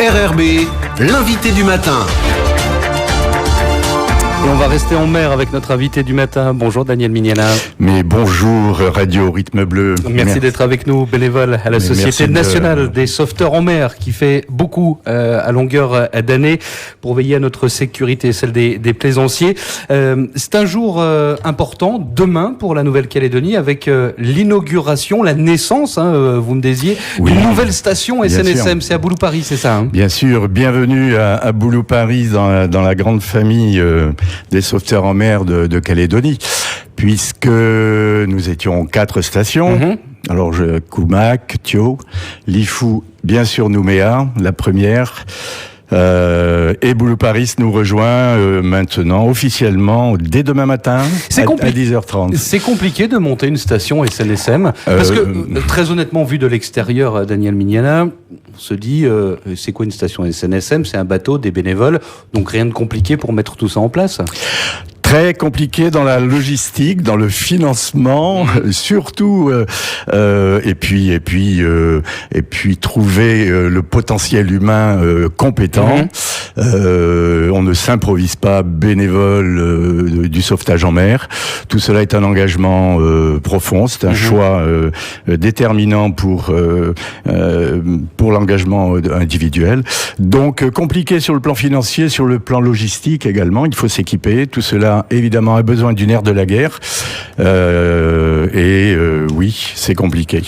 RRB, l'invité du matin. Et on va rester en mer avec notre invité du matin. Bonjour Daniel Mignana. Mais bonjour Radio Rythme Bleu. Merci d'être avec nous, bénévole à la Société nationale des sauveteurs en mer, qui fait beaucoup à longueur d'année pour veiller à notre sécurité et celle des plaisanciers. C'est un jour important, demain, pour la Nouvelle-Calédonie, avec l'inauguration, la naissance, vous me disiez, d'une nouvelle station SNSM. C'est à Boulou-Paris, c'est ça Bien sûr, bienvenue à Boulou-Paris dans la grande famille des sauveteurs en mer de Calédonie, puisque nous étions 4 stations. Alors, Koumak, Thio, Lifou, bien sûr Nouméa, la première. Et Boulou-Paris nous rejoint maintenant officiellement dès demain matin à 10h30. C'est compliqué de monter une station SNSM parce que très honnêtement, vu de l'extérieur, Daniel Mignana, on se dit c'est quoi une station SNSM? C'est un bateau, des bénévoles, donc rien de compliqué pour mettre tout ça en place. Très compliqué dans la logistique, dans le financement, surtout, et puis trouver le potentiel humain compétent. On ne s'improvise pas bénévole du sauvetage en mer. Tout cela est un engagement profond. C'est un choix déterminant pour l'engagement individuel. Donc compliqué sur le plan financier, sur le plan logistique également. Il faut s'équiper. Tout cela évidemment a besoin d'une ère de la guerre oui, c'est compliqué.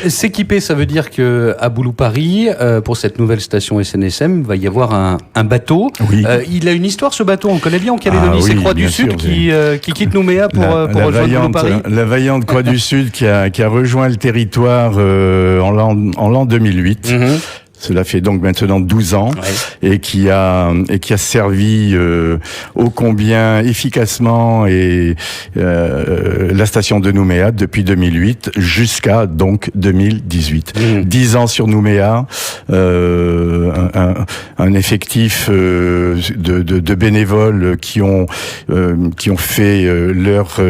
S'équiper, ça veut dire que à Boulou-Paris, pour cette nouvelle station SNSM, va y avoir un bateau. Il a une histoire, ce bateau, on connaît bien en Calédonie. C'est Croix du Sud qui quitte Nouméa pour rejoindre Boulou-Paris. La vaillante Croix du Sud qui a rejoint le territoire en l'an 2008. Cela fait donc maintenant 12 ans et qui a servi ô combien efficacement la station de Nouméa depuis 2008 jusqu'à donc 2018. 10 ans sur Nouméa, un effectif de bénévoles qui ont fait leurs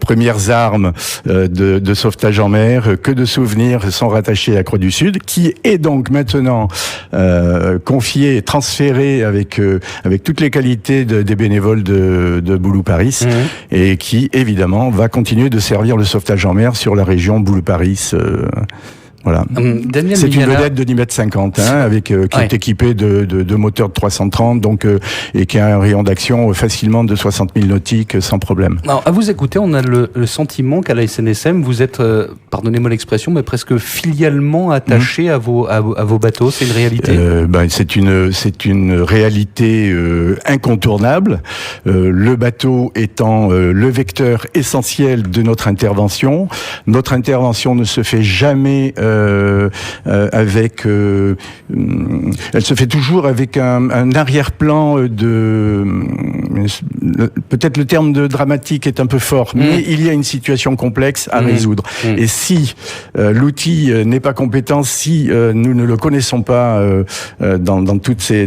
premières armes de sauvetage en mer. Que de souvenirs sont rattachés à Croix du Sud, qui est donc maintenant confié et transféré avec toutes les qualités des bénévoles de Boulou-Paris et qui évidemment va continuer de servir le sauvetage en mer sur la région Boulou-Paris. Voilà. C'est une vedette de 10,50 m qui est équipée de moteurs de 330 et qui a un rayon d'action facilement de 60 000 nautiques sans problème. Alors, à vous écouter, on a le sentiment qu'à la SNSM, vous êtes, pardonnez-moi l'expression, mais presque filialement attaché à vos bateaux. C'est une réalité. C'est une réalité incontournable. Le bateau étant le vecteur essentiel de notre intervention. Notre intervention ne se fait jamais elle se fait toujours avec un arrière-plan peut-être le terme de dramatique est un peu fort, mais il y a une situation complexe à résoudre. Et si l'outil n'est pas compétent, si nous ne le connaissons pas dans toutes ses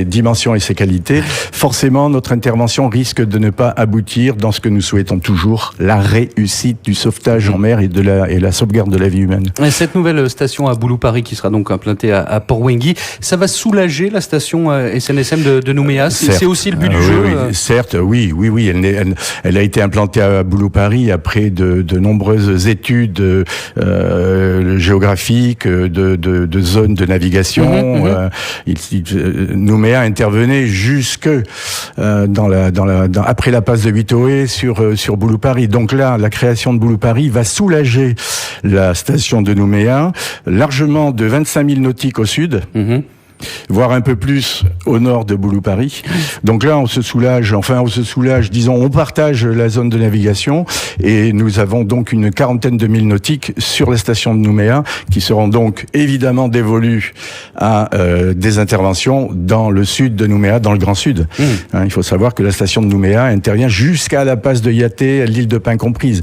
dimensions et ses qualités, forcément notre intervention risque de ne pas aboutir dans ce que nous souhaitons toujours, la réussite du sauvetage en mer et la sauvegarde de la vie humaine. Cette nouvelle station à Boulou-Paris qui sera donc implantée à Port-Wenghi, ça va soulager la station SNSM de Nouméa. C'est aussi le but du jeu. Certes, oui. Elle a été implantée à Boulou-Paris après de nombreuses études géographiques, de zones de navigation. Nouméa intervenait jusque après la passe de Witoé sur Boulou-Paris. Donc là, la création de Boulou-Paris va soulager la station de Nouméa, largement de 25 000 nautiques au sud, voire un peu plus au nord de Boulou-Paris. Donc là, on se soulage, disons, on partage la zone de navigation et nous avons donc une 40aine de milles nautiques sur la station de Nouméa qui seront donc évidemment dévolues à des interventions dans le sud de Nouméa, dans le Grand Sud. Il faut savoir que la station de Nouméa intervient jusqu'à la passe de Yaté, l'île de Pin comprise.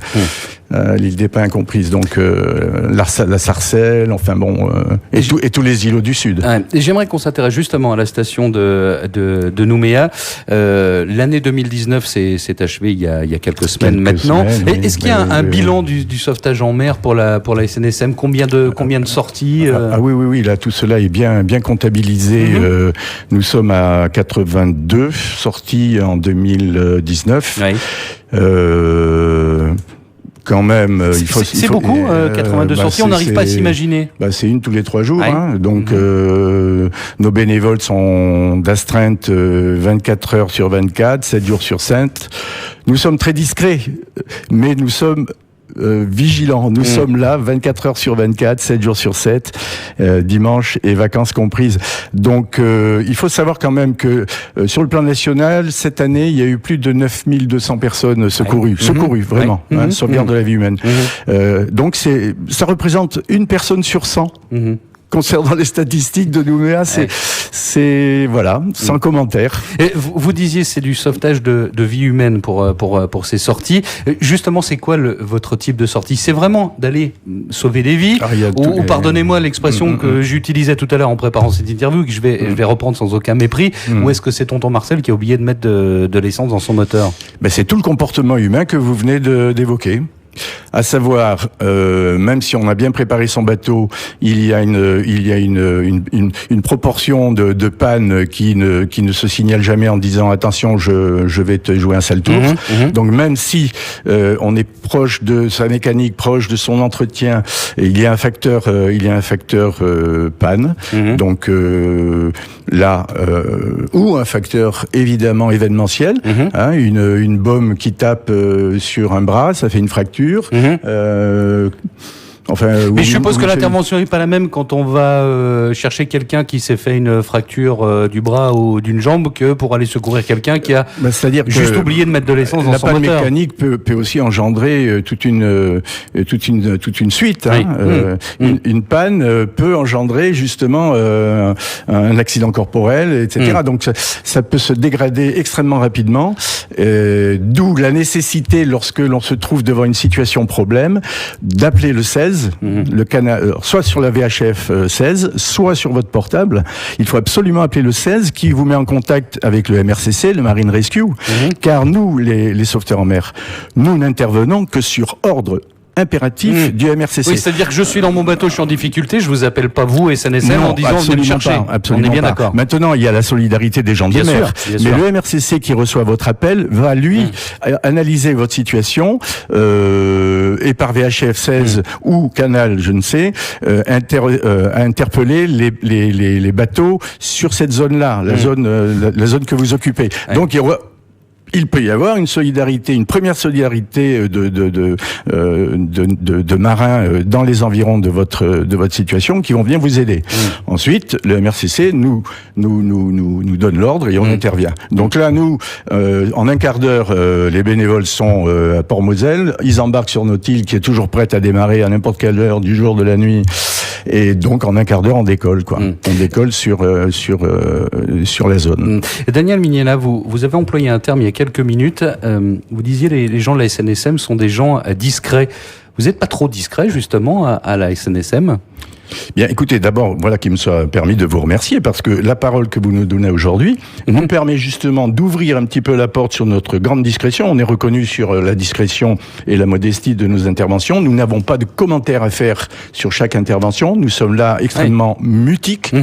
l'île des Pins comprise, donc la Sarcelle, enfin bon, et tous les îlots du Sud. Et j'aimerais qu'on s'intéresse justement à la station de Nouméa. L'année 2019 s'est achevée il y a quelques semaines maintenant. Est-ce qu'il y a un bilan du sauvetage en mer pour la SNSM? Combien de sorties Oui, là tout cela est bien comptabilisé. Nous sommes à 82 sorties en 2019. Oui. Quand même, c'est beaucoup, 82 sorties, on n'arrive pas à s'imaginer. C'est une tous les 3 jours, donc nos bénévoles sont d'astreinte 24 heures sur 24, 7 jours sur 7. Nous sommes très discrets, mais nous sommes vigilants. Nous sommes là 24 heures sur 24, 7 jours sur 7, dimanche et vacances comprises. Donc il faut savoir quand même que sur le plan national, cette année, il y a eu plus de 9200 personnes secourues, vraiment, sauvegarde de la vie humaine. Donc ça représente une personne sur 100. Concernant les statistiques de Nouméa, c'est voilà, sans commentaire. Et vous disiez c'est du sauvetage de vie humaine pour ces sorties. Justement, c'est quoi votre type de sortie? C'est vraiment d'aller sauver des vies, ou pardonnez-moi l'expression que j'utilisais tout à l'heure en préparant cette interview, que je vais reprendre sans aucun mépris, ou est-ce que c'est tonton Marcel qui a oublié de mettre de l'essence dans son moteur? C'est tout le comportement humain que vous venez d'évoquer. À savoir, même si on a bien préparé son bateau, il y a une proportion de panne qui ne se signale jamais en disant attention, je vais te jouer un sale tour. Donc même si on est proche de sa mécanique, proche de son entretien, il y a un facteur panne. Donc là, ou un facteur évidemment événementiel, une baume qui tape sur un bras, ça fait une fracture. Mais je suppose que l'intervention n'est pas la même quand on va chercher quelqu'un qui s'est fait une fracture du bras ou d'une jambe que pour aller secourir quelqu'un qui a juste oublié de mettre de l'essence dans son moteur. La panne mécanique peut aussi engendrer toute une suite. Une panne peut engendrer justement un accident corporel, etc. Donc ça peut se dégrader extrêmement rapidement. D'où la nécessité, lorsque l'on se trouve devant une situation problème, d'appeler le 16. Le canal, soit sur la VHF 16, soit sur votre portable. Il faut absolument appeler le 16 qui vous met en contact avec le MRCC, le Marine Rescue, car nous, les sauveteurs en mer, nous n'intervenons que sur ordre impératif du MRCC. Oui, c'est-à-dire que je suis dans mon bateau, je suis en difficulté, je vous appelle pas vous, SNSM, en disant venez me chercher. Absolument, on est bien d'accord. Maintenant, il y a la solidarité des gens de mer. Mais le MRCC qui reçoit votre appel va, lui, analyser votre situation, et par VHF 16 ou canal, je ne sais, interpeller les bateaux sur cette zone-là, la zone que vous occupez. Donc, il peut y avoir une solidarité, une première solidarité de marins dans les environs de votre situation qui vont bien vous aider. Ensuite, le MRCC nous donne l'ordre et on intervient. Donc là, nous, en un quart d'heure, les bénévoles sont à Port-Moselle. Ils embarquent sur notre île qui est toujours prête à démarrer à n'importe quelle heure du jour, de la nuit. Et donc, en un quart d'heure, on décolle, quoi. On décolle sur la zone. Daniel Mignella, vous avez employé un terme il y a quelques minutes. Vous disiez les gens de la SNSM sont des gens discrets. Vous n'êtes pas trop discret, justement, à la SNSM? Bien, écoutez, d'abord, voilà qui me soit permis de vous remercier, parce que la parole que vous nous donnez aujourd'hui nous permet justement d'ouvrir un petit peu la porte sur notre grande discrétion. On est reconnu sur la discrétion et la modestie de nos interventions. Nous n'avons pas de commentaires à faire sur chaque intervention. Nous sommes là extrêmement mutiques.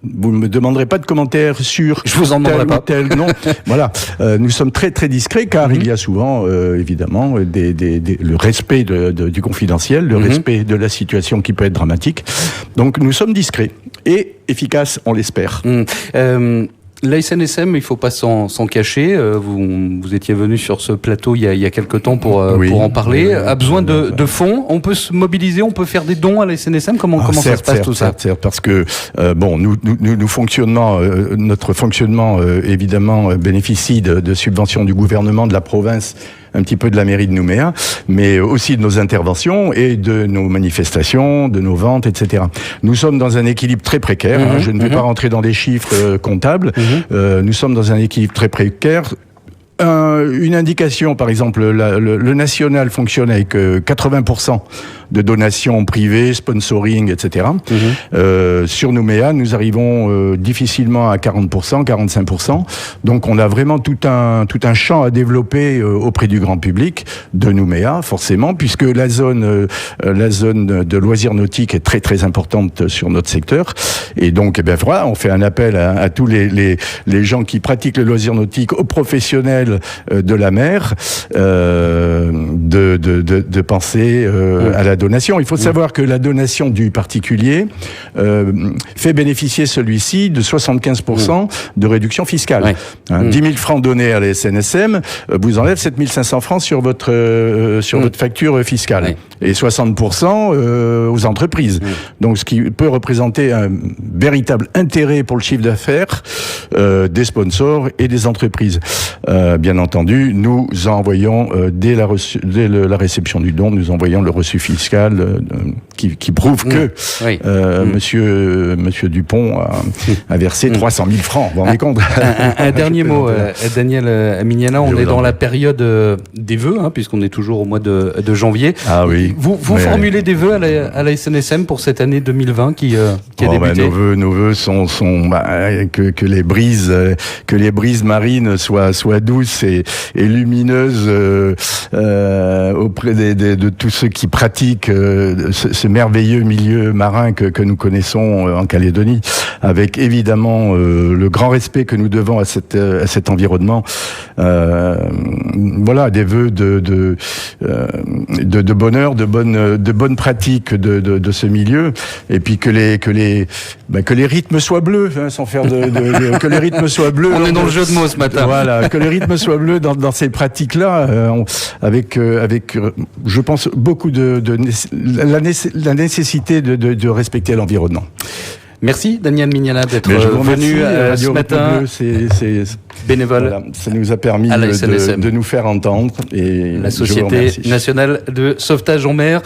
Vous ne me demanderez pas de commentaires sur je vous en demanderai pas. Non. Voilà. Nous sommes très très discrets car il y a souvent évidemment le respect du confidentiel, le respect de la situation qui peut être dramatique. Donc nous sommes discrets et efficaces, on l'espère. La SNSM, il faut pas s'en cacher. Vous étiez venu sur ce plateau il y a quelque temps pour en parler. A besoin de fonds. On peut se mobiliser, on peut faire des dons à la SNSM. Comment ça se passe tout ça? Certes, parce que nous fonctionnons. Notre fonctionnement évidemment bénéficie de subventions du gouvernement, de la province, un petit peu de la mairie de Nouméa, mais aussi de nos interventions et de nos manifestations, de nos ventes, etc. Nous sommes dans un équilibre très précaire. Je ne vais pas rentrer dans des chiffres comptables. Nous sommes dans un équilibre très précaire. une indication, par exemple, le national fonctionne avec 80% de donations privées, sponsoring, etc. Sur Nouméa, nous arrivons difficilement à 40%, 45%. Donc on a vraiment tout un champ à développer auprès du grand public de Nouméa, forcément, puisque la zone de loisirs nautiques est très très importante sur notre secteur. Et donc, eh bien voilà, on fait un appel à tous les gens qui pratiquent le loisir nautique, aux professionnels de la mer, de penser à la donation. Il faut savoir que la donation du particulier fait bénéficier celui-ci de 75% de réduction fiscale. 10 000 francs donnés à la SNSM vous enlève 7 500 francs sur votre facture fiscale. Et 60% aux entreprises. Donc ce qui peut représenter un véritable intérêt pour le chiffre d'affaires des sponsors et des entreprises. Bien entendu, nous envoyons dès la réception du don, nous envoyons le reçu fiscal qui prouve que Monsieur Dupont a versé 300 000 francs. Vous vous rendez compte? Un dernier mot, Daniel Mignana, on est dans la période des vœux, puisqu'on est toujours au mois de janvier. Ah oui. Vous formulez des vœux à la SNSM pour cette année 2020 qui a débuté? Nos vœux sont que les brises marines soient douces et lumineuses auprès de tous ceux qui pratiquent ce merveilleux milieu marin que nous connaissons en Calédonie, avec évidemment le grand respect que nous devons à cet environnement. Voilà, des vœux de bonheur, de bonnes pratiques de ce milieu, et puis que les rythmes soient bleus, sans faire que les rythmes soient bleus. On est dans le jeu de mots ce matin. Voilà, que les rythmes soient bleus dans ces pratiques-là, avec je pense beaucoup la nécessité de respecter l'environnement. Merci Daniel Mignana d'être venu ce matin. C'est bénévole. Voilà, ça nous a permis de nous faire entendre. Et la Société nationale de sauvetage en mer.